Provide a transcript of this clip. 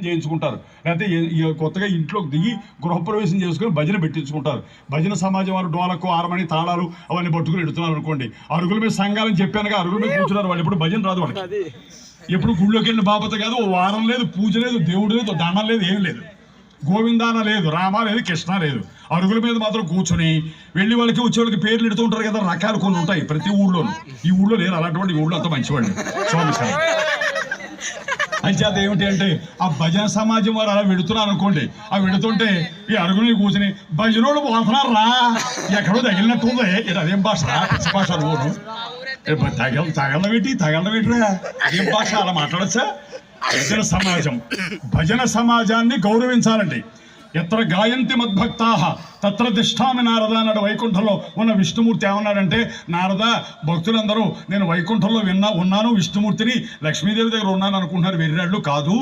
చేయించుకుంటారు, లేకపోతే కొత్తగా ఇంట్లోకి దిగి గృహప్రవేశం చేసుకుని భజన పెట్టించుకుంటారు. భజన సమాజం వారు డోలకు ఆరమణి తాళాలు అవన్నీ పట్టుకుని ఎడుతున్నారు అనుకోండి. అరుగుల మీద సంఘాలని చెప్పానుగా, అరుగుల మీద కూర్చున్నారు వాళ్ళు. ఎప్పుడు భజన రాదు వాళ్ళకి, ఎప్పుడు గుళ్ళోకి వెళ్ళిన బాబత కాదు. ఓ వారం లేదు, పూజ లేదు, దేవుడు లేదు, దండం లేదు, ఏం లేదు, గోవిందాన లేదు, రామ లేదు, కృష్ణ లేదు. అరుగుల మీద మాత్రం కూర్చొని వెళ్ళి వాళ్ళకి వచ్చేవాళ్ళకి పేర్లు ఎడుతూ ఉంటారు కదా, రకాలు కొన్ని ఉంటాయి ప్రతి ఊళ్ళోనూ. ఈ ఊళ్ళో లేరు అలాంటి ఈ ఊళ్ళో అంతా మంచివాళ్ళు స్వామి సార్. అంచేత ఏమిటి అంటే ఆ భజన సమాజం వారు అలా వెడుతున్నారు అనుకోండి. ఆ వెడుతుంటే ఈ అరుగుని కూర్చుని భజనోళ్ళు పోతున్నారు రా, ఎక్కడో తగిలినట్టుంది. అదేం భాష, పిచ్చి భాష ఊరు తగలబెట్టిరా, ఏం భాష అలా మాట్లాడచ్చా? భజన సమాజం, భజన సమాజాన్ని గౌరవించాలండి. ఎత్ర గాయంతి మద్భక్తాః తత్ర తిష్ఠామి నారద అన్నాడు. వైకుంఠంలో ఉన్న విష్ణుమూర్తి ఏమన్నాడంటే, నారద భక్తులందరూ నేను వైకుంఠంలో ఉన్నాను, విష్ణుమూర్తిని లక్ష్మీదేవి దగ్గర ఉన్నాను అనుకుంటున్నారు, వెర్రాళ్ళు కాదు.